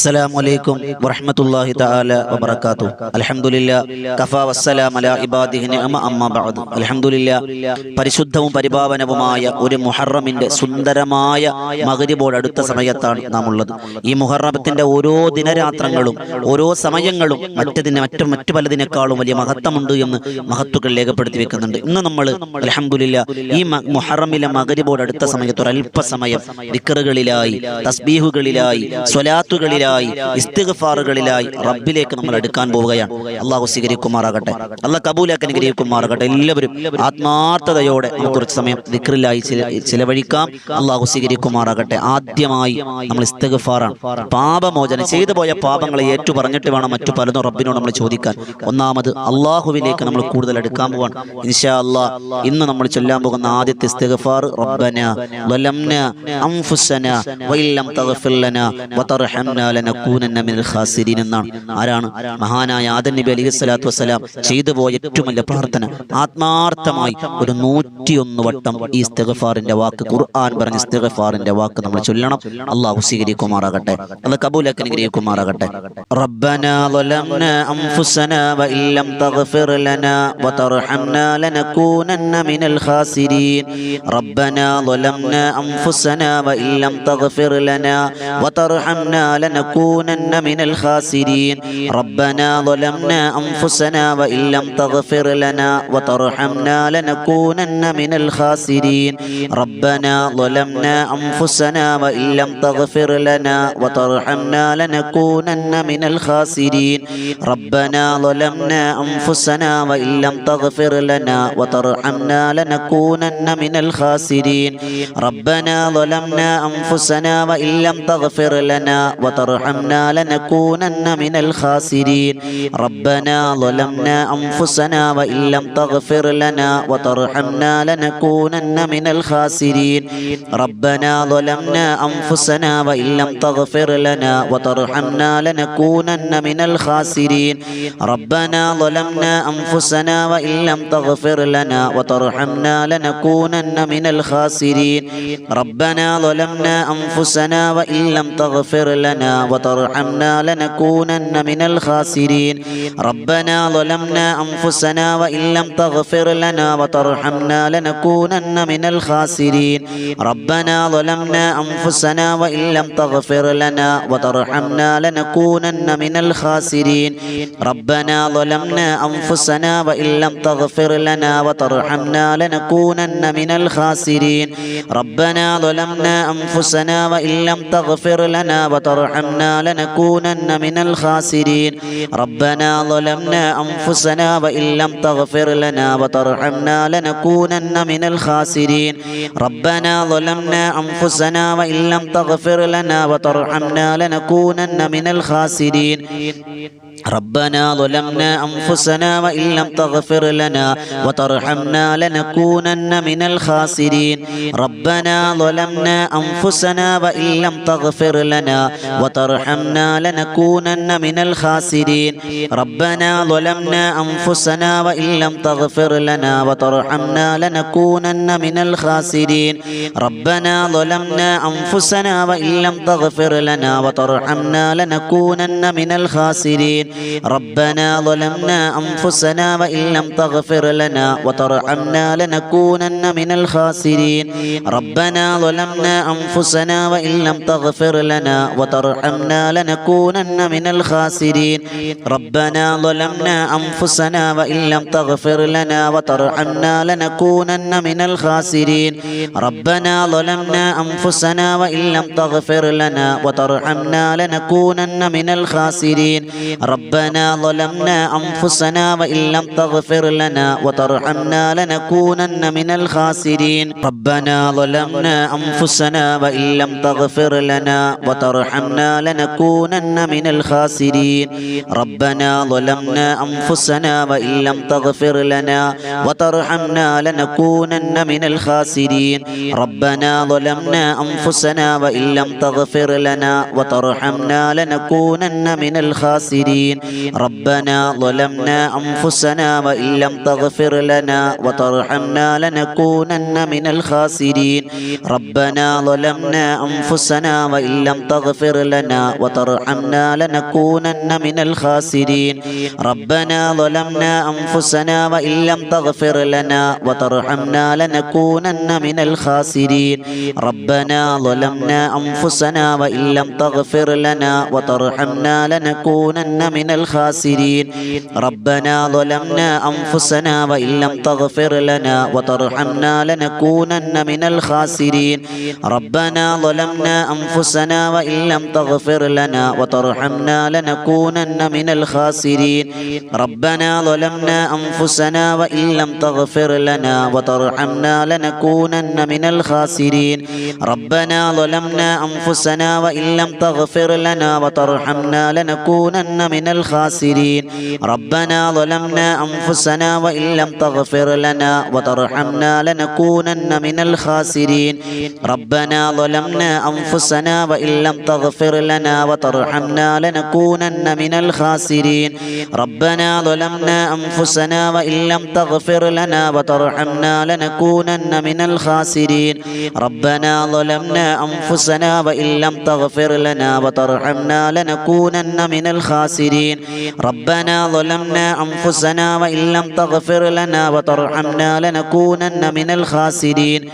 അസ്സലാമു അലൈക്കും വറഹ്മത്തുള്ളാഹി തആല വബറകാതുഹു. അൽഹംദുലില്ലാഹ് കഫാ വസ്സലാമു അലാ ഇബാദിഹി നിഅമ അമ്മാ ബഅദ്. അൽഹംദുലില്ലാഹ് പരിശുദ്ധവും പരിപാവനവുമായ ഒരു മുഹറമിന്റെ സുന്ദരമായ മഗ്രിബോട് അടുത്ത സമയത്താണ് നാം ഉള്ളത്. ഈ മുഹറമത്തിന്റെ ഓരോ ദിനരാത്രങ്ങളും ഓരോ സമയങ്ങളും മറ്റു പലതിനേക്കാളും വലിയ മഹത്വമുണ്ട് എന്ന് മഹത്തുക്കൾ രേഖപ്പെടുത്തി വെക്കുന്നുണ്ട്. ഇന്ന് നമ്മൾ അൽഹംദുലില്ലാഹ് ഈ മുഹറമിലെ മഗ്രിബോട് അടുത്ത സമയത്ത് ഒരു അല്പസമയം ദിക്റുകളിലായി, തസ്ബീഹുകളിലായി, സ്വലാത്തുകളിലായി, ഇസ്തിഗ്ഫാറുകളിലായി റബ്ബിലേക്ക് നമ്മൾ അടുക്കാൻ പോവുകയാണ്. അള്ളാഹു സ്വീകരിക്കുമാറാകട്ടെ, അള്ളാഹ് കബൂലാക്കി അനുഗ്രഹിക്കുമാറാകട്ടെ. എല്ലാവരും ആത്മാർത്ഥതയോടെ നമുക്ക് കുറച്ച് സമയം ദിക്റിലായി ചിലവഴിക്കാം. അള്ളാഹു സ്വീകരിക്കുമാറാകട്ടെ. ആദ്യമായി നമ്മൾ ഇസ്തിഗ്ഫാറാണ്, പാപമോചനം. ചെയ്തു പോയ പാപങ്ങളെ ഏറ്റു പറഞ്ഞിട്ട് വേണം മറ്റു പലതും റബ്ബിനോട് നമ്മൾ ചോദിക്കാൻ. ഒന്നാമത് അള്ളാഹുവിലേക്ക് നമ്മൾ കൂടുതൽ അടുക്കാൻ പോവാണ്. ഇൻഷാ അല്ലാഹ് ഇന്ന് നമ്മൾ ചൊല്ലാൻ പോകുന്ന ആദ്യത്തെ ഇസ്തിഗ്ഫാർ റബ്ബനാ ളലംനാ അൻഫുസനാ വഇല്ലം തഗ്ഫിർ ലനാ വതർഹംനാ ലനകൂനന്ന മിനൽ ഖാസിരീൻ എന്നാണ്. ആരാണ്? മഹാനായ ആദം നബി അലൈഹിസ്സലാത്തു വസ്സലാം ചെയ്തു പോയ ഏറ്റവും വലിയ പ്രാർത്ഥന. ആത്മാർത്ഥമായി ഒരു 101 വട്ടം ഈ ഇസ്തിഗ്ഫാറിന്റെ വാക്ക്, ഖുർആൻ പറഞ്ഞ ഇസ്തിഗ്ഫാറിന്റെ വാക്ക് നമ്മൾ ചൊല്ലണം. അല്ലാഹു സ്വീകരിക്കുമാറാകട്ടെ, അല്ലാഹു കബൂലാക്കി അനുഗ്രഹിക്കുമാറാകട്ടെ. റബ്ബനാ ളലംനാ അൻഫുസനാ വഇല്ലം തഗ്ഫിർ ലനാ വതർഹംനാ ലനകൂനന്ന മിനൽ ഖാസിരീൻ. റബ്ബനാ ളലംനാ അൻഫുസനാ വഇല്ലം തഗ്ഫിർ ലനാ وترحمنا لنكونن من الخاسرين. ربنا ظلمنا أنفسنا وإن لم تغفر لنا وترحمنا لنكونن من الخاسرين. ربنا ظلمنا أنفسنا وإن لم تغفر لنا وترحمنا لنكونن من الخاسرين. ربنا ظلمنا أنفسنا وإن لم تغفر لنا وترحمنا لنكونن من الخاسرين. ربنا ظلمنا أنفسنا وإن لم تغفر لنا وترحمنا لنكونن من الخاسرين. ربنا ظلمنا أنفسنا وإن لم تغفر لنا وترحمنا لنكونن من الخاسرين. ربنا ظلمنا أنفسنا وإن لم تغفر لنا وترحمنا لنكونن من الخاسرين. ربنا ظلمنا أنفسنا وإن لم تغفر لنا وترحمنا لنكونن من الخاسرين. ربنا ظلمنا أنفسنا وإن لم تغفر لنا وترحمنا لنكونن من الخاسرين. ربنا ظلمنا أنفسنا وإن لم تغفر لنا وترحمنا لنكونن من الخاسرين. ربنا ظلمنا أنفسنا وإن لم تغفر لنا وترحمنا لنكونن من الخاسرين. ربنا ظلمنا أنفسنا وإن لم تغفر لنا وترحمنا لنكونن من الخاسرين. ربنا ظلمنا أنفسنا وإن لم تغفر لنا وترحمنا لنكونن من الخاسرين. ربنا ظلمنا أنفسنا وإن لم تغفر لنا وترحمنا لنكونن من الخاسرين. ربنا ظلمنا أنفسنا وإن لم تغفر لنا وترحمنا لنكونن من الخاسرين. ربنا ظلمنا أنفسنا وإن لم تغفر لنا وترحمنا لنكونن من الخاسرين. ربنا ظلمنا أنفسنا وإن لم تغفر لنا وترحمنا لنكونن من الخاسرين. ربنا ظلمنا أنفسنا وإن لم تغفر لنا وترحمنا لنكونن من الخاسرين. ربنا ظلمنا أنفسنا وإن لم تغفر لنا وترحمنا لنكونن من الخاسرين. ربنا ظلمنا أنفسنا وإن لم تغفر لنا وترحمنا لنكونن من الخاسرين. ربنا ظلمنا أنفسنا وإن لم تغفر لنا وترحمنا لنكونن من الخاسرين. ربنا ظلمنا أنفسنا وإن لم تغفر لنا وترحمنا لنكونن من الخاسرين. ربنا ظلمنا أنفسنا وإن لم تغفر لنا وترحمنا لنكونن من الخاسرين. ربنا ظلمنا أنفسنا وإن لم تغفر لنا وترحمنا لنكونن من الخاسرين. ربنا ظلمنا أنفسنا وإن لم تغفر لنا وترحمنا لنكونن من الخاسرين. ربنا ظلمنا أنفسنا وإن لم تغفر لنا وترحمنا لنكونن من الخاسرين. ربنا ظلمنا أنفسنا وإن لم تغفر لنا وترحمنا لنكونن من الخاسرين. ربنا ظلمنا أنفسنا وإن لم تغفر لنا وترحمنا لنكونن من الخاسرين ربنا ظلمنا أنفسنا وإن لم تغفر لنا وترحمنا لنكونن من الخاسرين ربنا ظلمنا أنفسنا وإن لم تغفر لنا وترحمنا لنكونن من الخاسرين ربنا ظلمنا أنفسنا وإن لم تغفر لنا وترحمنا لنكونن من الخاسرين ربنا ظلمنا أنفسنا وإن لم تغفر لنا وترحمنا لنكونن من الخاسرين ربنا ظلمنا أنفسنا وإن لم تغفر لنا وترحمنا لنكونن من الخاسرين ربنا ظلمنا أنفسنا وإن لم تغفر لنا وترحمنا لنكونن من الخاسرين ربنا ظلمنا أنفسنا وإن لم تغفر لنا وترحمنا لنكونن من الخاسرين ربنا ظلمنا أنفسنا وإن لم تغفر لنا وترحمنا لنكونن من الخاسرين ربنا ظلمنا أنفسنا وإن لم تغفر لنا وترحمنا لنكونن من الخاسرين ربنا ظلمنا أنفسنا وإن لم تغفر لنا وترحمنا لنكونن من الخاسرين ربنا ظلمنا أنفسنا وإن لم تغفر لنا وترحمنا لنكونن من الخاسرين ربنا ظلمنا أنفسنا وإن لم تغفر لنا وترحمنا لنكونن من الخاسرين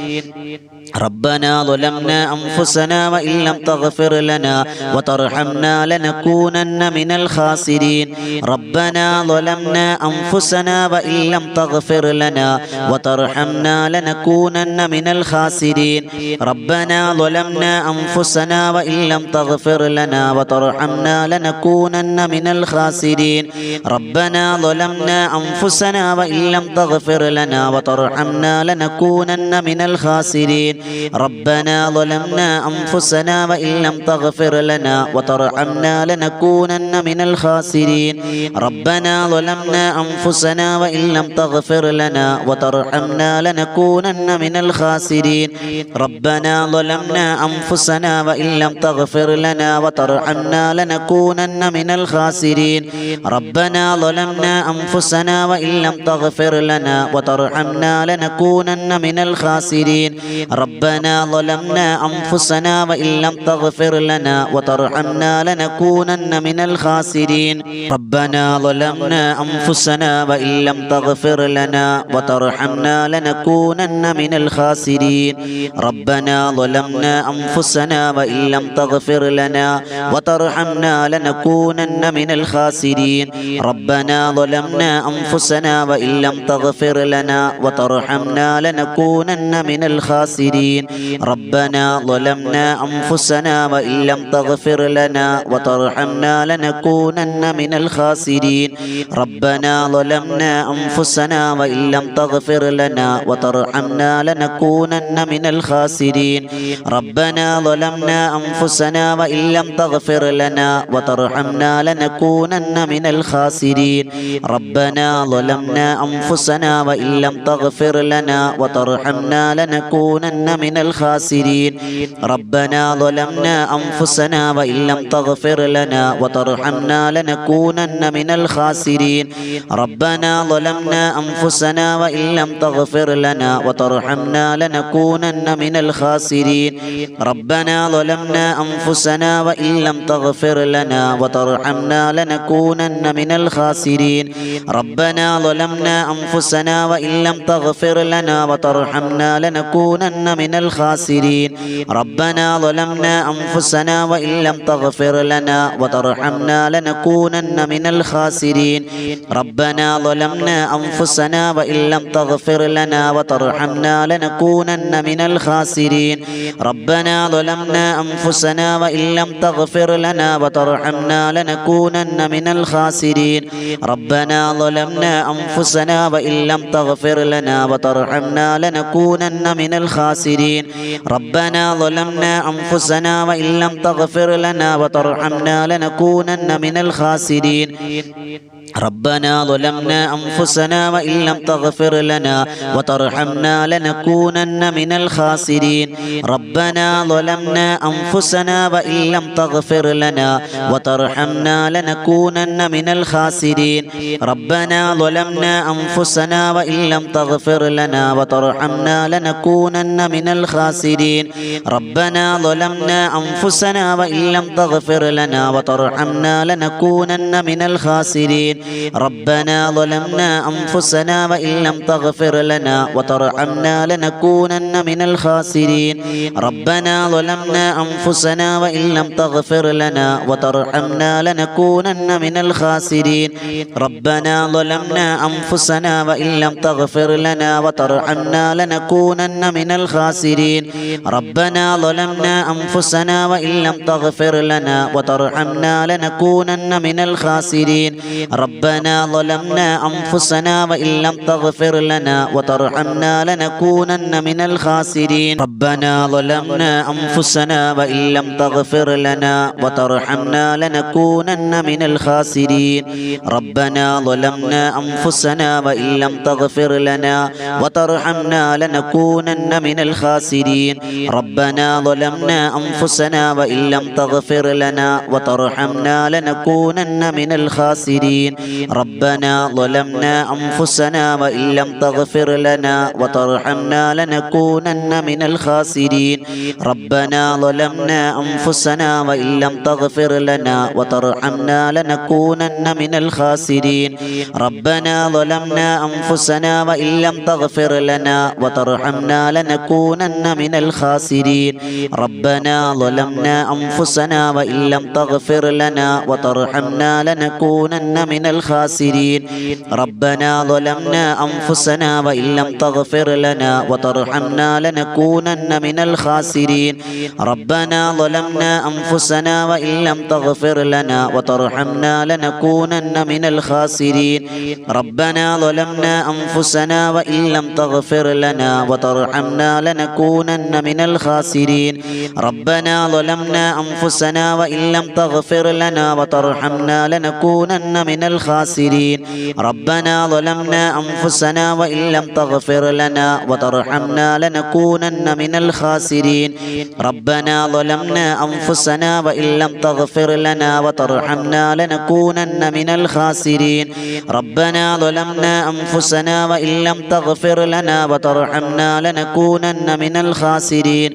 ربنا ظلمنا أنفسنا وإن لم تغفر لنا وترحمنا لنكونن من الخاسرين ربنا ظلمنا أنفسنا وإن لم تغفر لنا وترحمنا لنكونن من الخاسرين ربنا ظلمنا أنفسنا وإن لم تغفر لنا وترحمنا لنكونن من الخاسرين ربنا ظلمنا أنفسنا وإن لم تغفر لنا وترحمنا لنكونن من الخاسرين ربنا ظلمنا أنفسنا وإن لم تغفر لنا وترحمنا لنكونن من الخاسرين ربنا ظلمنا أنفسنا وإن لم تغفر لنا وترحمنا لنكونن من الخاسرين ربنا ظلمنا أنفسنا وإن لم تغفر لنا وترحمنا لنكونن من الخاسرين ربنا ظلمنا أنفسنا وإن لم تغفر لنا وترحمنا لنكونن من الخاسرين ربنا ظلمنا أنفسنا وإن لم تغفر لنا وترحمنا لنكونن من الخاسرين ربنا ظلمنا أنفسنا وإن لم تغفر لنا وترحمنا لنكونن من الخاسرين ربنا ظلمنا أنفسنا وإن لم تغفر لنا وترحمنا لنكونن من الخاسرين ربنا ظلمنا أنفسنا وإن لم تغفر لنا وترحمنا لنكونن من الخاسرين ربنا ظلمنا أنفسنا وإن لم تغفر لنا وترحمنا لنكونن من الخاسرين ربنا ظلمنا أنفسنا وإن لم تغفر لنا وترحمنا لنكونن من الخاسرين ربنا ظلمنا أنفسنا وإن لم تغفر لنا وترحمنا لنكونن من الخاسرين ربنا ظلمنا أنفسنا وإن لم تغفر لنا وترحمنا لنكونن من الخاسرين ربنا ظلمنا أنفسنا وإن لم تغفر لنا وترحمنا لنكونن من الخاسرين ربنا ظلمنا أنفسنا وإن لم تغفر لنا وترحمنا لنكونن من الخاسرين ربنا ظلمنا أنفسنا وإن لم تغفر لنا وترحمنا لنكونن من الخاسرين ربنا ظلمنا أنفسنا وإن لم تغفر لنا وترحمنا لنكونن من الخاسرين ربنا ظلمنا أنفسنا وإن لم تغفر لنا وترحمنا لنكونن من الخاسرين ربنا ظلمنا أنفسنا وإن لم تغفر لنا وترحمنا لنكونن من الخاسرين ربنا ظلمنا أنفسنا وإن لم تغفر لنا وترحمنا لنكونن من الخاسرين ربنا ظلمنا أنفسنا وإن لم تغفر لنا وترحمنا لنكونن من الخاسرين ربنا ظلمنا أنفسنا وإن لم تغفر لنا وترحمنا لنكونن من الخاسرين ربنا ظلمنا أنفسنا وإن لم تغفر لنا وترحمنا لنكونن من الخاسرين ربنا ظلمنا أنفسنا وإن لم تغفر لنا وترحمنا لنكونن من الخاسرين ربنا ظلمنا أنفسنا وإن لم تغفر لنا وترحمنا لنكونن من الخاسرين ربنا ظلمنا أنفسنا وإن لم تغفر لنا وترحمنا لنكونن من الخاسرين ربنا ظلمنا أنفسنا وإن لم تغفر لنا وترحمنا لنكونن من الخاسرين ربنا ظلمنا أنفسنا وإن لم تغفر لنا وترحمنا لنكونن من الخاسرين ربنا ظلمنا أنفسنا وإن لم تغفر لنا وترحمنا لنكونن من الخاسرين ربنا ظلمنا أنفسنا وإن لم تغفر لنا وترحمنا لنكونن من الخاسرين ربنا ظلمنا أنفسنا وإن لم تغفر لنا وترحمنا لنكونن من الخاسرين ربنا ظلمنا أنفسنا وإن لم تغفر لنا وترحمنا لنكونن من الخاسرين ربنا ظلمنا أنفسنا وإن لم تغفر لنا وترحمنا لنكونن من الخاسرين ربنا ظلمنا أنفسنا وإن لم تغفر لنا وترحمنا لنكونن من الخاسرين ربنا ظلمنا أنفسنا وإن لم تغفر لنا وترحمنا لنكونن من الخاسرين ربنا ظلمنا أنفسنا وإن لم تغفر لنا وترحمنا لنكونن من الخاسرين ربنا ظلمنا أنفسنا وإن لم تغفر لنا وترحمنا لنكونن من الخاسرين ربنا ظلمنا أنفسنا وإن لم تغفر لنا وترحمنا لنكونن من الخاسرين ربنا ظلمنا أنفسنا وإن لم تغفر لنا وترحمنا لنكونن من الخاسرين ربنا ظلمنا أنفسنا وإن لم تغفر لنا وترحمنا لنكونن من الخاسرين ربنا ظلمنا أنفسنا وإن لم تغفر لنا وترحمنا لنكونن من الخاسرين ربنا ظلمنا أنفسنا وإن لم تغفر لنا وترحمنا لنكونن من الخاسرين ربنا ظلمنا أنفسنا وإن لم تغفر لنا وترحمنا لنكونن من الخاسرين ربنا ظلمنا أنفسنا وإن لم تغفر لنا وترحمنا لنكونن من الخاسرين ربنا ظلمنا أنفسنا وإن لم تغفر لنا وترحمنا لنكونن من الخاسرين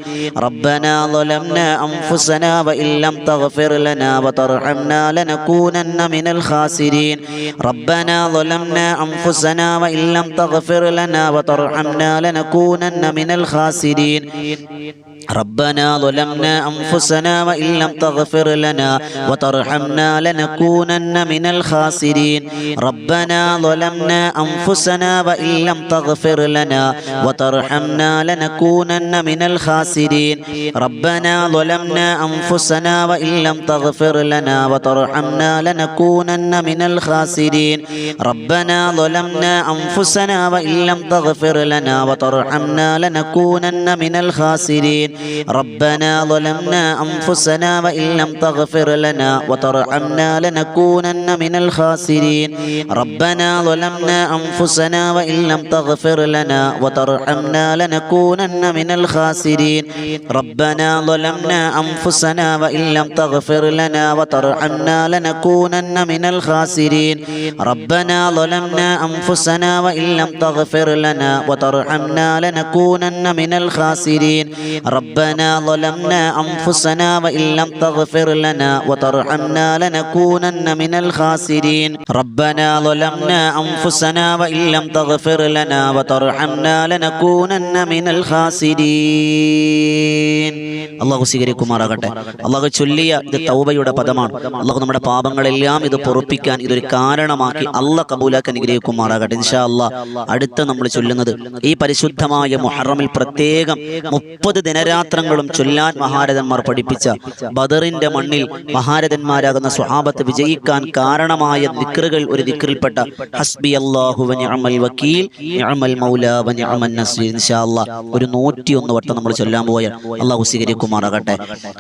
ربنا ظلمنا أنفسنا وإن لم تغفر لنا وترحمنا لنكونن من الخاسرين ربنا ظلمنا أنفسنا وإن لم تغفر لنا وترحمنا لنكونن من الخاسرين ربنا ظلمنا أنفسنا وإن لم تغفر لنا وترحمنا لنكونن من الخاسرين ربنا ظلمنا أنفسنا وإن لم تغفر لنا وترحمنا لنكونن من الخاسرين ربنا ظلمنا أنفسنا وإن لم تغفر لنا وترحمنا لنكونن من الخاسرين ربنا ظلمنا أنفسنا وإن لم تغفر لنا وترحمنا لنكونن من الخاسرين ربنا ظلمنا أنفسنا وإن لم تغفر لنا وترحمنا لنكونن من الخاسرين ربنا ظلمنا أنفسنا وإن لم تغفر لنا وترحمنا لنكونن من الخاسرين ربنا ظلمنا أنفسنا وإن لم تغفر لنا وترحمنا لنكونن من الخاسرين ربنا ظلمنا أنفسنا وإن لم تغفر لنا وترحمنا لنكونن من الخاسرين ربنا ظلمنا أنفسنا وإن لم تغفر لنا وترحمنا لنكونن من الخاسرين ربنا ظلمنا أنفسنا وإن لم تغفر لنا وترحمنا لنكونن من الخاسرين അള്ളാഹു സ്വീകരിക്കുമാറാകട്ടെ. അള്ളാഹു ചൊല്ലിയ ഇത് തൗബയുടെ പദമാണ്. അള്ളാഹു നമ്മുടെ പാപങ്ങളെല്ലാം ഇത് പൊറുപ്പിക്കാൻ ഇതൊരു കാരണമാക്കി അള്ളാഹ് കബൂലാക്കി അനുഗ്രഹിക്കുമാറാകട്ടെ. ഇൻഷാ അള്ളാഹ് അടുത്ത നമ്മൾ ചൊല്ലുന്നത് ഈ പരിശുദ്ധമായ മുഹറമിൽ പ്രത്യേകം 30 ദിനരാ ദിനരാത്രങ്ങളും ചൊല്ലാൻ മഹാരഥന്മാർ പഠിപ്പിച്ച ബദറിന്റെ മണ്ണിൽ മഹാരഥന്മാരാകുന്ന സ്വഹാബത്ത് വിജയിക്കാൻ കാരണമായ ദിക്റുകൾ ഒരു ദിക്റിൽപ്പെട്ട ഹസ്ബി അല്ലാഹു വ നിഅമൽ വക്കീൽ നിഅമൽ മൗലാ വ നിഅമൻ നസീർ. ഇൻഷാ അല്ലാഹ് ഒരു 101 വട്ടം നമ്മൾ ചൊല്ലാൻ പോയാൽ അല്ലാഹു സ്വീകരിക്കുമാറാകട്ടെ.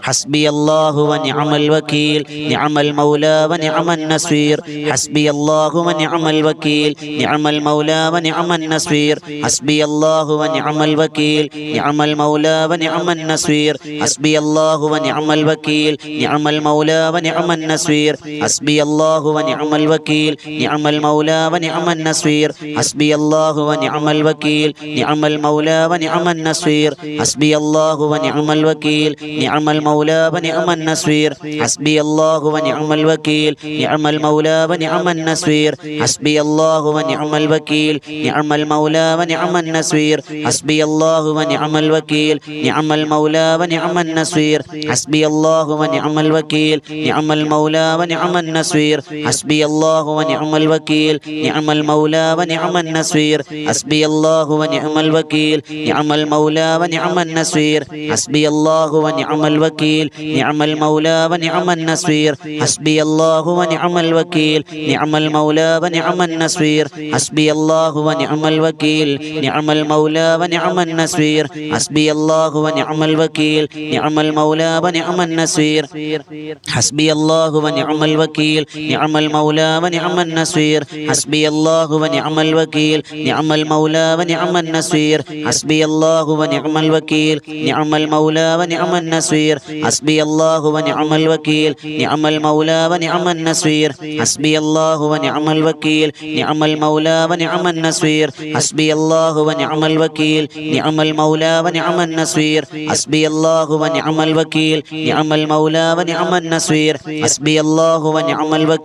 ഹസ്ബി അല്ലാഹു വ നിഅമൽ വക്കീൽ നിഅമൽ മൗലാ വ നിഅമൻ നസീർ. ഹസ്ബി അല്ലാഹു വ നിഅമൽ വക്കീൽ നിഅമൽ മൗലാ വ നിഅമൻ നസീർ. ഹസ്ബി അല്ലാഹു വ നിഅമൽ വക്കീൽ നിഅമൽ മൗലാ വ നിഅമൻ നസീർ. ഹസ്ബി അല്ലാഹു വ നിഅമൽ വക്കീൽ നിഅമൽ മൗലാ വ നിഅമൻ നസീർ. ഹസ്ബി അല്ലാഹു വ നിഅമൽ വക്കീൽ നിഅമൽ മൗലാ വ നിഅമൻ നസീർ. ഹസ്ബി അല്ലാഹു വ നിഅമൽ വക്കീൽ നിഅമൽ മൗലാ വ നിഅമൻ നസീർ. ഹസ്ബി അല്ലാഹു വ നിഅമൽ വക്കീൽ നിഅമൽ മൗലാ വ നിഅമൻ നസീർ. ഹസ്ബി അല്ലാഹു വ നിഅമൽ വക്കീൽ നിഅമൽ മൗലാ വ നിഅമൻ നസീർ. ഹസ്ബി അല്ലാഹു വ നിഅമൽ വക്കീൽ നിഅമൽ മൗലാ വ നിഅമൻ നസീർ. ഹസ്ബി അല്ലാഹു വ നിഅമൽ വക്കീൽ നിഅമൽ മൗലാ വ നിഅമൻ നസീർ. ഹസ്ബി അല്ലാഹു വ നിഅമൽ വക്കീൽ നിഅമൽ മൗലാ വ നിഅമൻ നസീർ. ഹസ്ബി അല്ലാഹു വ നിഅമൽ വക്കീൽ നിഅമൽ മൗലാ വ നിഅമൻ നസീർ. ഹസ്ബി അല്ലാഹു വ നിഅമൽ വക്കീൽ നിഅമൽ മൗലാ വ നിഅമൻ നസീർ. ഹസ്ബി അല്ലാഹു വ നിഅമൽ വക്കീൽ നിഅമൽ മൗലാ വ നിഅമൻ നസീർ. ഹസ്ബി അല്ലാഹു വ നിഅമൽ വക്കീൽ നിഅമൽ മൗലാ വ നിഅമൻ നസീർ. ഹസ്ബി അല്ലാഹു വ നിഅമൽ വക്കീൽ നിഅമൽ മൗലാ വ നിഅമൻ നസീർ. ഹസ്ബി അല്ലാഹു വ നിഅമൽ വക്കീൽ നിഅമൽ മൗലാ വ നിഅമൻ നസീർ. ഹസ്ബി അല്ലാഹു വ നിഅമൽ വക്കീൽ നിഅമൽ മൗലാ വ നിഅമൻ നസീർ. ഹസ്ബി അല്ലാഹു വ നിഅമൽ വക്കീൽ നിഅമൽ മൗലാ വ നിഅമൻ നസീർ. ഹസ്ബി അല്ലാഹു വ നിഅമൽ വക്കീൽ നിഅമൽ മൗലാ വ നിഅമൻ നസീർ. ഹസ്ബി അല്ലാഹു വ നിഅമൽ വക്കീൽ നിഅമൽ മൗലാ വ നിഅമൻ നസീർ. ഹസ്ബി അല്ലാഹു വ നിഅമൽ വക്കീൽ നിഅമൽ മൗലാ വ നിഅമൻ നസീർ. ഹസ്ബി അല്ലാഹു വ നിഅമൽ വക്കീൽ നിഅമൽ മൗലാ വ നിഅമൻ നസീർ. ഹസ്ബി അല്ലാഹു വ നിഅമൽ വക്കീൽ നിഅമൽ മൗലാ വ നിഅമൻ നസീർ. ഹസ്ബി അല്ലാഹു വ നിഅമൽ വക്കീൽ നിഅമൽ മൗലാ വ നിഅമൻ നസീർ. ഹസ്ബി അല്ലാഹു വ നിഅമൽ വക്കീൽ നിഅമൽ മൗലാ വ നിഅമൻ നസീർ. ഹസ്ബി അല്ലാഹു വ നിഅമൽ വക്കീൽ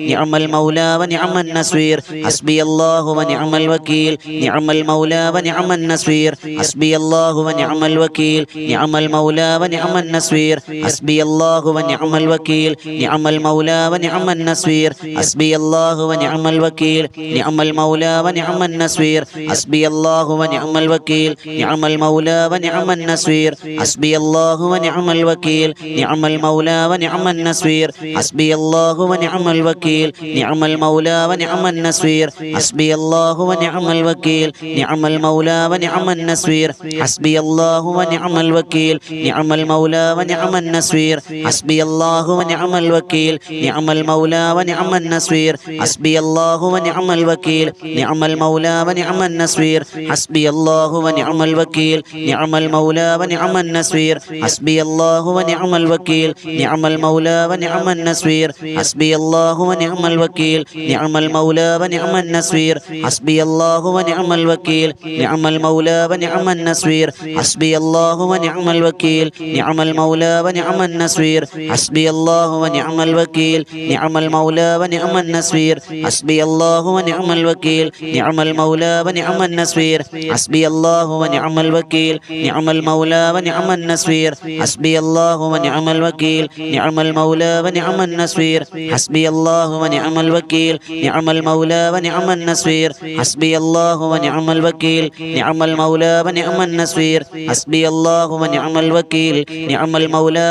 നിഅമൽ മൗലാ വ നിഅമൻ നസീർ. ഹസ്ബി അല്ലാഹു വ നിഅമൽ വക്കീൽ നിഅമൽ മൗലാ വ നിഅമൻ നസീർ. ഹസ്ബി അല്ലാഹു വ നിഅമൽ വക്കീൽ നിഅമൽ മൗലാ വ നിഅമൻ നസീർ. ഹസ്ബി അല്ലാഹു വ നിഅമൽ വക്കീൽ നിഅമൽ മൗലാ വ നിഅമൻ നസീർ. ഹസ്ബി അല്ലാഹു വ നിഅമൽ വക്കീൽ നിഅമൽ മൗലാ വ നിഅമൻ നസീർ. ഹസ്ബി അല്ലാഹു വ നിഅമൽ വക്കീൽ നിഅമൽ മൗലാ വ നിഅമൻ നസീർ. ഹസ്ബി അല്ലാഹു വ നിഅമൽ വക്കീൽ നിഅമൽ മൗലാ വ നിഅമൻ നസീർ. ഹസ്ബി അല്ലാഹു വ നിഅമൽ വക്കീൽ നിഅമൽ മൗലാ വ നിഅമൻ നസീർ. ഹസ്ബി അല്ലാഹു വ നിഅമൽ വക്കീൽ നിഅമൽ മൗലാ വ നിഅമൻ നസീർ. ഹസ്ബി അല്ലാഹു വ നിഅമൽ വക്കീൽ നിഅമൽ മൗലാ വ നിഅമൻ നസീർ. ഹസ്ബി അല്ലാഹു വ നിഅമൽ വക്കീൽ നിഅമൽ മൗലാ വ നിഅമൻ നസീർ. ഹസ്ബി അല്ലാഹു വ നിഅമൽ വക്കീൽ നിഅമൽ മൗലാ വ നിഅമൻ നസീർ. ഹസ്ബി അല്ലാഹു വ നിഅമൽ വക്കീൽ നിഅമൽ മൗലാ വ നിഅമൻ നസീർ. ഹസ്ബി അല്ലാഹു വ നിഅമൽ വക്കീൽ നിഅമൽ മൗലാ വ നിഅമൻ നസീർ. ഹസ്ബി അല്ലാഹു വ നിഅമൽ വക്കീൽ നിഅമൽ മൗലാ വ നിഅമൻ നസീർ. ഹസ്ബി അല്ലാഹു വ നിഅമൽ വക്കീൽ നിഅമൽ മൗലാ വ നിഅമൻ നസീർ. ഹസ്ബി അല്ലാഹു വ നിഅമൽ വക്കീൽ നിഅമൽ മൗലാ വ നിഅമൻ നസീർ. ഹസ്ബി അല്ലാഹു വ നിഅമൽ വക്കീൽ നിഅമൽ മൗലാ വ നിഅമൻ നസീർ. ഹസ്ബി അല്ലാഹു വ നിഅമൽ വക്കീൽ നിഅമൽ മൗലാ വ നിഅമൻ നസീർ. ഹസ്ബി അല്ലാഹു വ നിഅമൽ വക്കീൽ നിഅമൽ മൗലാ വ നിഅമൻ നസീർ. ഹസ്ബി അല്ലാഹു വ നിഅമൽ വക്കീൽ നിഅമൽ മൗലാ വ നിഅമൻ നസീർ. ഹസ്ബി അല്ലാഹു വ നിഅമൽ വക്കീൽ നിഅമൽ മൗലാ വ നിഅമൻ നസീർ. ഹസ്ബി അല്ലാഹു വ നിഅമൽ വക്കീൽ നിഅമൽ മൗലാ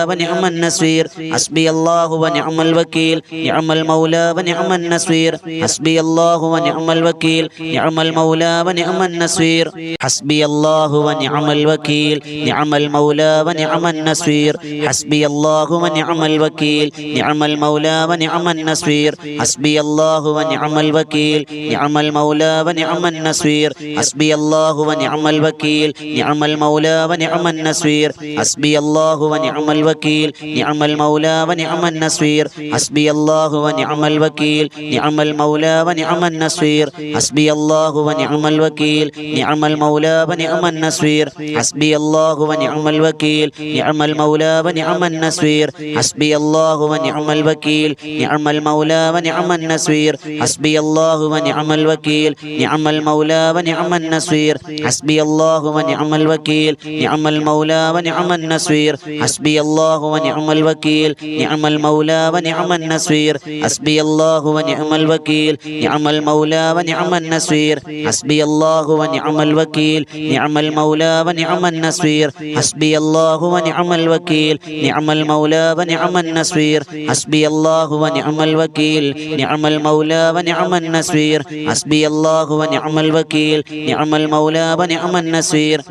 വ നിഅമൻ നസീർ. ഹസ്ബി അല്ലാഹു വ നിഅമൽ വക്കീൽ നിഅമൽ മൗലാ വ നിഅമൻ നസീർ. ഹസ്ബി അല്ലാഹു വ നിഅമൽ വക്കീൽ നിഅമൽ മൗലാ വ നിഅമൻ നസീർ. ഹസ്ബി അല്ലാഹു വ നിഅമൽ വക്കീൽ നിഅമൽ മൗലാ വ നിഅമൻ നസീർ. ഹസ്ബി അല്ലാഹു വ നിഅമൽ വക്കീൽ നിഅമൽ മൗലാ വ നിഅമൻ നസീർ. ഹസ്ബി അല്ലാഹു വ നിഅമൽ വക്കീൽ നിഅമൽ മൗലാ വ നിഅമൻ നസീർ. ഹസ്ബി അല്ലാഹു വ നിഅമൽ വക്കീൽ നിഅമൽ മൗലാ വ നിഅമൻ നസീർ. ഹസ്ബി അല്ലാഹു വ നിഅമൽ വക്കീൽ നിഅമൽ മൗലാ വ നിഅമൻ നസീർ. ഹസ്ബി അല്ലാഹു വ നിഅമൽ വക്കീൽ നിഅമൽ മൗലാ വ നിഅമൻ നസീർ. ഹസ്ബി അല്ലാഹു വ നിഅമൽ വക്കീൽ നിഅമൽ മൗലാ വ നിഅമൻ നസീർ. ഹസ്ബി അല്ലാഹു വ നിഅമൽ വക്കീൽ നിഅമൽ മൗലാ വ നിഅമൻ നസീർ. ഹസ്ബി അല്ലാഹു വ നിഅമൽ വക്കീൽ നിഅമൽ മൗലാ വ നിഅമൻ നസീർ. ഹസ്ബി അല്ലാഹു വ നിഅമൽ വക്കീൽ നിഅമൽ മൗലാ വ നിഅമൻ നസീർ. ഹസ്ബി അല്ലാഹു വ നിഅമൽ വക്കീൽ നിഅമൽ മൗലാ വ നിഅമൻ നസീർ. ഹസ്ബി അല്ലാഹു വ നിഅമൽ വക്കീൽ നിഅമൽ മൗലാ വ നിഅമൻ നസീർ. ഹസ്ബി അല്ലാഹു വ നിഅമൽ വക്കീൽ നിഅമൽ മൗലാ വ നിഅമൻ നസീർ. النصير حسبي الله ونعم الوكيل نعم المولى ونعم النصير حسبي الله ونعم الوكيل نعم المولى ونعم النصير حسبي الله ونعم الوكيل نعم المولى ونعم النصير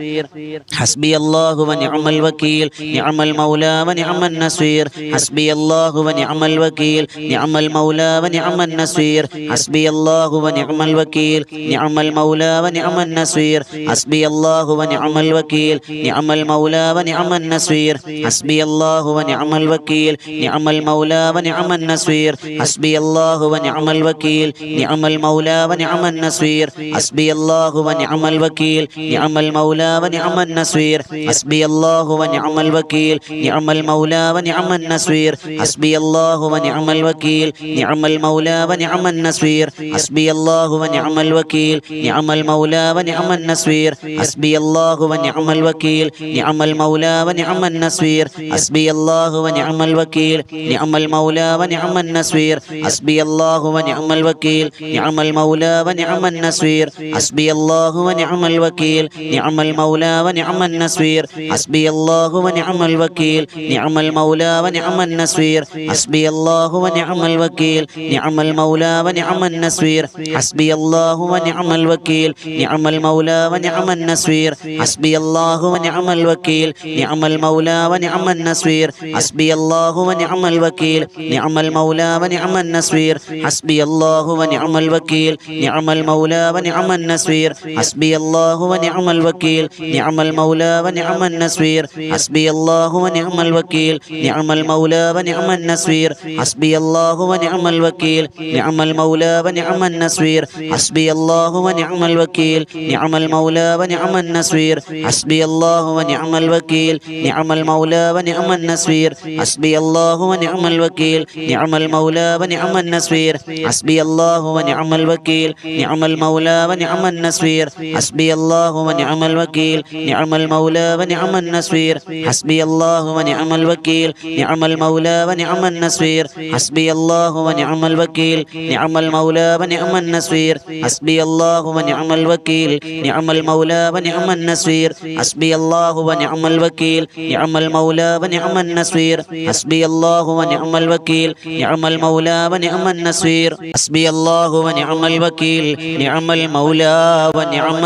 حسبي الله ونعم الوكيل نعم المولى ونعم النصير حسبي الله ونعم الوكيل نعم المولى ونعم النصير حسبي الله ونعم الوكيل نعم المولى ونعم النصير حسبي الله ونعم الوكيل نعم المولى ونعم النصير حسبي الله ونعم الوكيل نعم المولى ونعم النصير حسبي الله ونعم الوكيل نعم المولى ونعم النصير حسبي الله ونعم الوكيل نعم المولى ونعم النصير حسبي الله ونعم الوكيل نعم المولى ونعم النصير حسبي الله ونعم الوكيل نعم المولى ونعم النصير حسبي الله ونعم الوكيل نعم المولى ونعم النصير حسبي الله ونعم الوكيل نعم المولى ونعم النصير حسبي الله ونعم الوكيل نعم المولى ونعم النصير حسبي الله ونعم الوكيل نعم المولى ونعم النصير حسبي الله ونعم الوكيل نعم المولى ونعم النصير حسبي الله ونعم الوكيل نعم المولى ونعم النصير حسبي الله ونعم الوكيل نعم المولى ونعم النصير حسبي الله ونعم الوكيل نعم المولى ونعم النصير حسبي الله ونعم الوكيل نعم المولى ونعم النصير حسبي الله ونعم الوكيل نعم المولى ونعم النصير حسبي الله ونعم الوكيل نعم المولى ونعم النصير حسبي الله ونعم الوكيل نعم المولى ونعم النصير حسبي الله ونعم الوكيل نعم المولى ونعم النصير حسبي الله ونعم الوكيل نعم المولى ونعم النصير حسبي الله ونعم الوكيل نعم المولى ونعم النصير حسبي الله ونعم الوكيل نعم المولى ونعم النصير حسبي الله ونعم الوكيل نعم المولى ونعم النصير حسبي الله ونعم الوكيل نعم المولى ونعم النصير حسبي الله ونعم الوكيل نعم المولى ونعم النصير حسبي الله ونعم الوكيل نعم المولى ونعم النصير حسبي الله ونعم الوكيل نعم المولى ونعم النصير حسبي الله ونعم الوكيل نعم المولى ونعم النصير حسبي الله ونعم الوكيل نعم المولى ونعم النصير حسبي الله ونعم الوكيل نعم المولى ونعم النصير حسبي الله ونعم الوكيل نعم المولى ونعم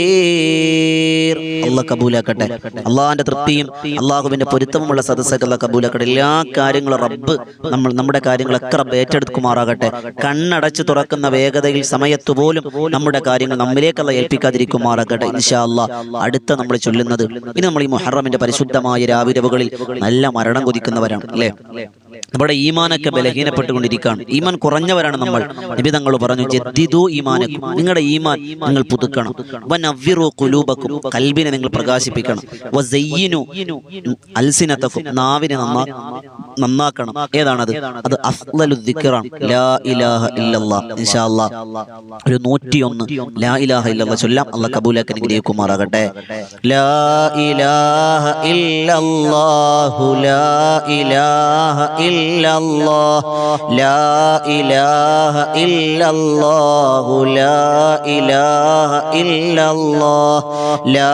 النصير. അല്ലാഹ് കബൂലാക്കട്ടെ. അള്ളാഹിന്റെ തൃപ്തിയും അള്ളാഹുവിന്റെ പൊരുത്തമുള്ള സദസ്സൊക്കെ അല്ലാഹ് കബൂലാക്കട്ടെ. എല്ലാ കാര്യങ്ങളും റബ്ബ് നമ്മുടെ കാര്യങ്ങളൊക്കെ റബ്ബ് ഏറ്റെടുക്കുമാറാകട്ടെ. കണ്ണടച്ച് തുറക്കുന്ന വേഗതയിൽ സമയത്ത് പോലും നമ്മുടെ കാര്യങ്ങൾ നമ്മിലേക്കല്ല ഏൽപ്പിക്കാതിരിക്കുമാറാകട്ടെ. ഇൻഷാ അല്ലാഹ് അടുത്ത നമ്മൾ ചൊല്ലുന്നത് ഇനി നമ്മൾ ഈ മുഹറമിന്റെ പരിശുദ്ധമായ രാവിരവുകളിൽ നല്ല മരണം കൊതിക്കുന്നവരാണ് അല്ലേ? നമ്മുടെ ഈമാനൊക്കെ ബലഹീനപ്പെട്ടുകൊണ്ടിരിക്കുകയാണ്. ഈമാൻ കുറഞ്ഞവരാണ് നമ്മൾ. നബി തങ്ങൾ പറഞ്ഞു, ജദ്ദിദു ഈമാനക്കും, നിങ്ങളുടെ ഈമാൻ നിങ്ങൾ പുതുക്കണം. വനവ്വിറു ഖുലൂബക്കും, കൽബിനെ നിങ്ങൾ പ്രകാശിപ്പിക്കണം. വസയ്യിനു അൽസിനതക്കും, നാവിനെ നന്നാക്കണം. ഏതാണത്? അത് അഫ്ളലു ദിക്റാണ്, ലാ ഇലാഹ ഇല്ലല്ലാഹ്. ഇൻഷാ അല്ലാഹ് ഒരു 101 ലാ ഇലാഹ ഇല്ലല്ലാഹ് ചൊല്ലാം. അല്ലാഹ് കബൂലാക്കി അനുഗ്രഹിക്കുമാറാകട്ടെ. ലാ ഇലാഹ ഇല്ലല്ലാഹു ലാ ഇലാഹ ഇല്ലല്ലാഹ് ലാ ഇലാഹ ഇല്ലല്ലാഹു ലാ ഇലാഹ ഇല്ലല്ലാഹ് ലാ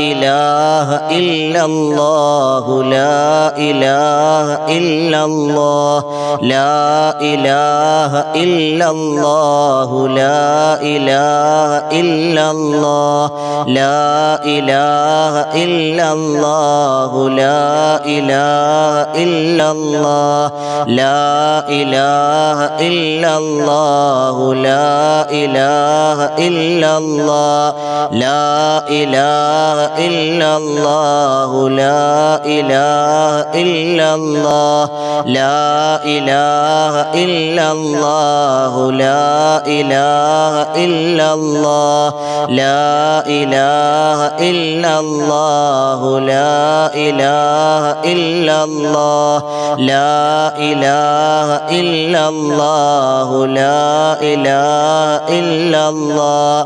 ഇലാഹ ഇല്ലല്ലാഹു ലാ ഇലാഹ ഇല്ലല്ലാഹ് ലാ ഇലാഹ ഇല്ലല്ലാഹു ലാ ഇലാഹ ഇല്ലല്ലാഹ് ലാ ഇലാഹ ഇല്ലല്ലാഹു ലാ ഇലാഹ ഇല്ലല്ലാഹ് ലാ ഇലാഹ ഇല്ലല്ലാഹു ലാ ഇലാഹ ഇല്ലല്ലാഹ് ലാ ഇലാഹ ഇല്ലല്ലാഹു ലാ ഇലാഹ ഇല്ലല്ലാഹ് ലാ ഇലാഹ ഇല്ലല്ലാഹു ലാ ഇലാഹ ഇല്ലല്ലാഹ് ലാ ഇലാഹ ഇല്ലല്ലാഹു ലാ ഇലാഹ ഇല്ലല്ലാഹ് ലാ ഇലാഹ ഇല്ലല്ലാഹു ലാ ഇലാഹ ഇല്ലല്ലാഹ്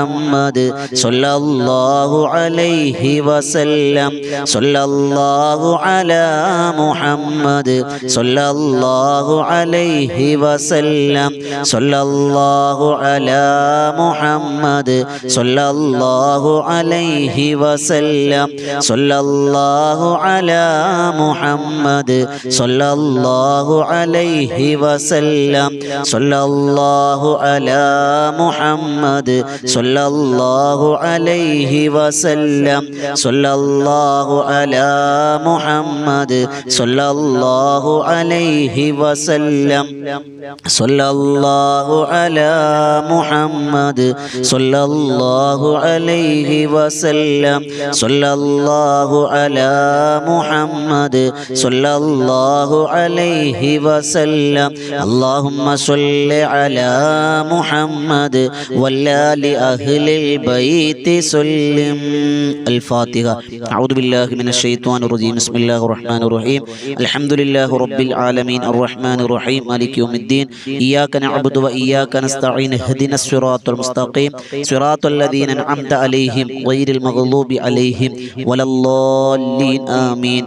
മുഹമ്മദ് സല്ലല്ലാഹു അലൈഹി വസല്ലം സല്ലല്ലാഹു അലാ മുഹമ്മദ് സല്ലല്ലാഹു അലൈഹി വസല്ലം സല്ലല്ലാഹു അലാ മുഹമ്മദ് സല്ലല്ലാഹു അലൈഹി വസല്ലം സല്ലല്ലാഹു അലാ മുഹമ്മദ് സല്ലല്ലാഹു അലൈഹി വസല്ലം സല്ലല്ലാഹു അലാ മുഹമ്മദ് സല്ലല്ലാഹു അലൈഹി വസല്ലം സല്ലല്ലാഹു അലാ മുഹമ്മദ് സല്ലല്ലാഹു അലൈഹി വസല്ലം സല്ലല്ലാഹു അലാ മുഹമ്മദ് സല്ലല്ലാഹു അലൈഹി വസല്ലം സല്ലല്ലാഹു അലാ മുഹമ്മദ് സല്ലല്ലാഹു അലൈഹി വസല്ലം اللهم صل على محمد وآل أهل البيت سلم الفاتحة أعوذ بالله من الشيطان الرجيم بسم الله الرحمن الرحيم الحمد لله رب العالمين الرحمن الرحيم مالك يوم الدين إياك نعبد وإياك نستعين اهدنا الصراط المستقيم صراط الذين أنعمت عليهم غير المغضوب عليهم ولا الضالين آمين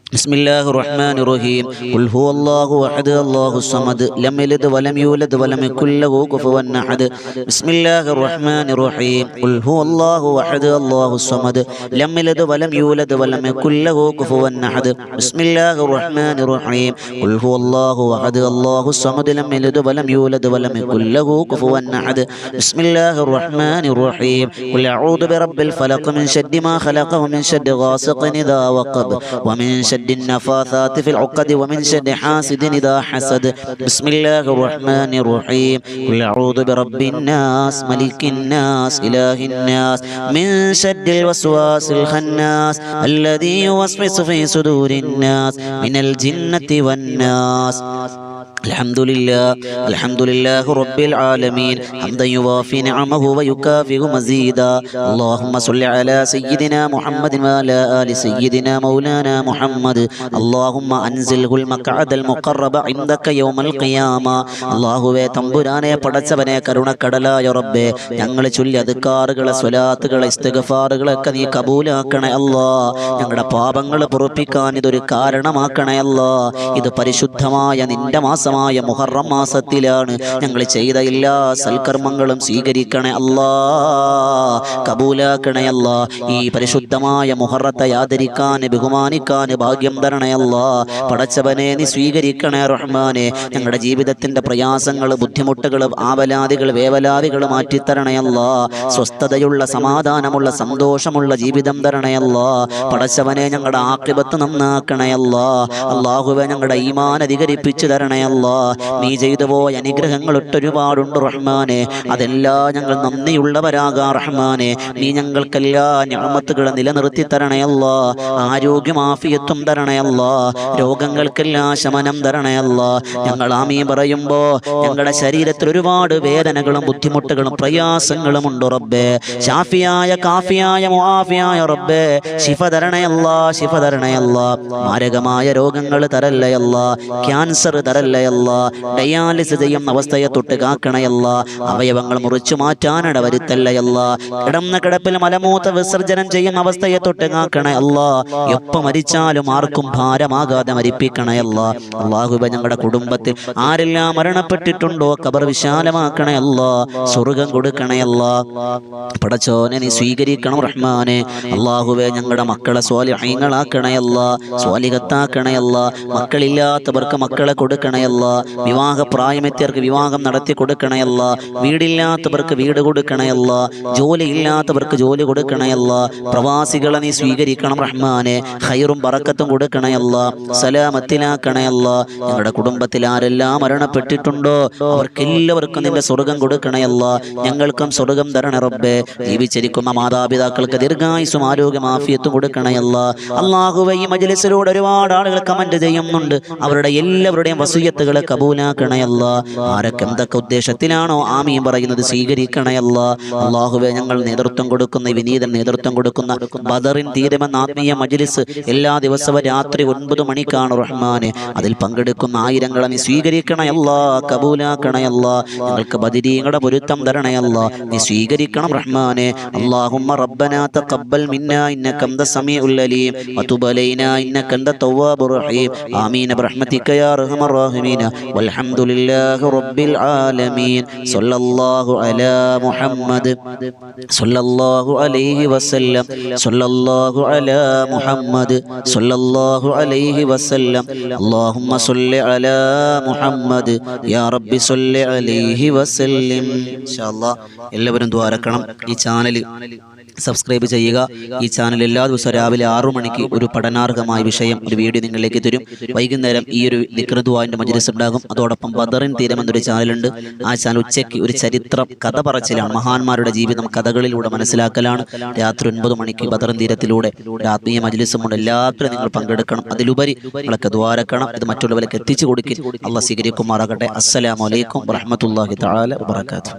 بسم الله الرحمن الرحيم قل هو الله أحد الله الصمد لم يلد ولم يولد ولم يكن له كفوا أحد بسم الله الرحمن الرحيم قل هو الله أحد الله الصمد لم يلد ولم يولد ولم يكن له كفوا أحد بسم الله الرحمن الرحيم قل هو الله أحد الله الصمد لم يلد ولم يولد ولم يكن له كفوا أحد بسم الله الرحمن الرحيم قل أعوذ برب الفلق من شر ما خلق ومن شر غاسق إذا وقب ومن شر النفاثات في العقد ومن شر حاسد إذا حسد بسم الله الرحمن الرحيم قل أعوذ برب الناس ملك الناس إله الناس من شر الوسواس الخناس الذي يوسوس في صدور الناس من الجنة والناس الحمد لله رب العالمين حمدا يوافي نعمه ويكافئ مزيدا اللهم صل على سيدنا محمد وعلى آل سيدنا مولانا محمد اللهم أنزله المقعد المقرب عندك يوم القيامة അല്ലാഹുവേ തമ്പുരാനെ പടച്ചവനെ കരുണക്കടലായ റബ്ബേ ഞങ്ങൾ ചൊല്ലിയ അദ്കാറുകളെ സ്വലാത്തുകളെ ഇസ്തിഗ്ഫാറുകളൊക്കെ നീ കബൂലാക്കണേ അല്ലാ ഞങ്ങളുടെ പാപങ്ങൾ പൊറുപ്പിക്കാൻ ഇതൊരു കാരണമാക്കണേ അല്ലാ ഇത് പരിശുദ്ധമായ നിന്റെ മാസമായ മുഹറം മാസത്തിലാണ് ഞങ്ങൾ ചെയ്ത എല്ലാ സൽക്കർമ്മങ്ങളും സ്വീകരിക്കണേ അല്ലാ കബൂലാക്കണേ അല്ലാ ഈ പരിശുദ്ധമായ മുഹറത്തെ ആദരിക്കാൻ ബഹുമാനിക്കാൻ ഭാഗ്യം തരണേ അല്ലാ പടച്ചവനെ നീ സ്വീകരിക്കണേ റഹ്മാനെ ഞങ്ങളുടെ ജീവിതത്തിന്റെ പ്രയാസങ്ങൾ ബുദ്ധിമുട്ടുകൾ ആവലാദികൾ വേവലാദികൾ മാറ്റിത്തരണേ അല്ലാ സ്വസ്ഥതയുള്ള സമാധാനമുള്ള സന്തോഷമുള്ള ജീവിതം തരണേ അല്ലാ പടച്ചവനെ ഞങ്ങളുടെ ആഖിബത്ത് നന്നാക്കണേ അല്ലാ അല്ലാഹുവേ ഞങ്ങളുടെ ഈമാൻ അധികരിപ്പിച്ചു തരണേ അല്ലാ നീ ചെയ്തു പോയ അനുഗ്രഹങ്ങൾ ഒട്ടൊരുപാടുണ്ട് റഹ്മാനെ അതെല്ലാം ഞങ്ങൾ നന്ദിയുള്ളവരാകാം റഹ്മാനെ നീ ഞങ്ങൾക്കെല്ലാ നിഅമത്തുകളും നിലനിർത്തി തരണേ അല്ലാ ആരോഗ്യം ആഫിയത്തും തരണേ അല്ലാ രോഗങ്ങൾക്കെല്ലാം ശമനം തരണേ അല്ലാ ഞങ്ങൾ ആമീൻ പറയുമ്പോ ഞങ്ങളുടെ ശരീരത്തിൽ ഒരുപാട് വേദനകളും ബുദ്ധിമുട്ടുകളും പ്രയാസങ്ങളും ഉണ്ട് റബ്ബേ ശാഫിയായ കാഫിയായ മുആഫിയായ റബ്ബേ ശിഫ തരണേ അല്ലാ ശിഫ തരണേ അല്ലാ മാരകമായ രോഗങ്ങൾ തരല്ലേ അല്ലാ ക്യാൻസർ തരല്ലേ അല്ലാ ഡയാലിസിസ് ചെയ്യുന്ന അവസ്ഥയെ തൊട്ട് കാക്കണേ അല്ലാ അവയവങ്ങൾ മുറിച്ചു മാറ്റാനിട വരുത്തല്ലേ അല്ലാ കിടന്ന കിടപ്പിൽ മലമൂത്ര വിസർജനം ചെയ്യുന്ന അവസ്ഥയെ തൊട്ട് കാക്കണേ അല്ലാ എപ്പോൾ മരിച്ചാലും ആർക്കും ഭാരമാകാതെ മരിപ്പിക്കണേ അല്ലാ അല്ലാഹുവേ ഞങ്ങളുടെ കുടുംബത്തിൽ ആരെല്ലാം മരണപ്പെട്ടിട്ടുണ്ടോ ഖബർ വിശാലമാക്കണേ അല്ലാ സ്വർഗ്ഗം കൊടുക്കണേ അല്ലാ പടച്ചോനെ നീ സ്വീകരിക്കണം റഹ്മാനെ അല്ലാഹുവേ ഞങ്ങളുടെ മക്കളെ സ്വാലിഹീങ്ങളാക്കണേ അല്ലാ സ്വാലിഹത്താക്കണേ അല്ലാ മക്കളില്ലാത്തവർക്ക് മക്കളെ കൊടുക്കണേ അല്ലാ വിവാഹ പ്രായമെത്തിയവർക്ക് വിവാഹം നടത്തി കൊടുക്കണേ അല്ലാ വീടില്ലാത്തവർക്ക് വീട് കൊടുക്കണേ അല്ലാ ജോലി ഇല്ലാത്തവർക്ക് ജോലി കൊടുക്കണേ അല്ലാ പ്രവാസികളെ നീ സ്വീകരിക്കണം റഹ്മാനെ ഖൈറും ബറക്കത്തും കൊടുക്കണേ അല്ലാ സലാമത്തിലാക്കണേ അല്ലാ ഞങ്ങളുടെ കുടുംബത്തിൽ ആരെല്ലാം മരണപ്പെട്ടിട്ടുണ്ടോ അവർക്കെല്ലാവർക്കും നിന്റെ സ്വർഗ്ഗം കൊടുക്കണേ അല്ലാ ഞങ്ങൾക്കും സ്വർഗ്ഗം തരണേ റബ്ബേ ജീവിച്ചിരിക്കുന്ന മാതാപിതാക്കൾക്ക് ദീർഘായുസ്സും ആരോഗ്യം ആഫിയത്തും കൊടുക്കണേ അല്ലാ അല്ലാഹുവേ ഈ മജ്ലിസിലൂടെ ഒരുപാട് ആളുകൾ കമന്റ് ചെയ്യുന്നുണ്ട് അവരുടെ എല്ലാവരുടെയും വസിയത്തുകളെ കബൂലാക്കണേ അല്ലാ ആരൊക്കെ എന്തൊക്കെ ഉദ്ദേശത്തിലാണോ ആമീൻ പറയുന്നത് സ്വീകരിക്കണേ അല്ലാ അല്ലാഹുവേ ഞങ്ങൾ നേതൃത്വം കൊടുക്കുന്ന വിനീതൻ നേതൃത്വം കൊടുക്കുന്ന ബദറിൻ തീരുമെന്ന ആത്മീയ മജ്ലിസ് എല്ലാ ദിവസവും രാത്രി 9 മണിക്കാണ് റഹ്മാനെ. അതിൽ പങ്കെടുക്കുന്ന ആയിരങ്ങളെ നീ സ്വീകരിക്കണയല്ലാ, കബൂലാക്കണയല്ലാ. ഞങ്ങൾക്ക് ബദരീങ്ങളുടെ പൊരുത്തം തരണയല്ലാ, നീ സ്വീകരിക്കണം റഹ്മാനെ. അല്ലാഹുമ്മ റബ്ബനാ തഖബ്ബൽ മിന്നാ ഇന്നക അൻത സമീഉൽ അലീം വതുബ് അലൈനാ ഇന്നക അൻത തവ്വാബുർ റഹീം. ആമീൻ ബിറഹ്മതിക യാ അർഹമർ റഹീമീൻ. വൽഹംദുലില്ലാഹി റബ്ബിൽ ആലമീൻ. സല്ലല്ലാഹു അലാ മുഹമ്മദ് സല്ലല്ലാഹു അലൈഹി വസല്ലം. സല്ലല്ലാഹു അലാ മുഹമ്മദ് സല്ലല്ലാഹു അലൈഹി വസല്ലം. അല്ലാഹുമ്മ സ്വല്ലി അലാ മുഹമ്മദ് യാ റബ്ബി സ്വല്ലി അലൈഹി വസല്ലം. ഇൻഷാ അല്ലാഹ് എല്ലാവരും ദ്വാരക്കണം. ഈ ചാനൽ സബ്സ്ക്രൈബ് ചെയ്യുക. ഈ ചാനൽ എല്ലാ ദിവസവും രാവിലെ 6 മണിക്ക് ഒരു പഠനാർഹമായ വിഷയം, ഒരു വീഡിയോ നിങ്ങളിലേക്ക് തരും. വൈകുന്നേരം ഈ ഒരു ദിക്ർ ദുആന്റെ മജ്‌ലിസ് ഉണ്ടാകും. അതോടൊപ്പം ബദറിൻ തീരം എന്നൊരു ചാനലുണ്ട്. ആ ചാനൽ ഉച്ചയ്ക്ക് ഒരു ചരിത്രം കഥ പറച്ചിലാണ്, മഹാന്മാരുടെ ജീവിതം കഥകളിലൂടെ മനസ്സിലാക്കലാണ്. രാത്രി 9 മണിക്ക് ബദറിൻ തീരത്തിലൂടെ ആത്മീയ മജ്‌ലിസുമുണ്ട്. എല്ലാവരും നിങ്ങൾ പങ്കെടുക്കണം. അതിലുപരി നിങ്ങളൊക്കെ ദ്വാരക്കണം. ഇത് മറ്റുള്ളവർക്ക് എത്തിച്ചു കൊടുക്കുക. അല്ലാഹ് സ്വീകരിക്കുമാറാകട്ടെ. അസ്സലാമു അലൈക്കും വറഹ്മത്തുള്ളാഹി തആല വബറകാതുഹു.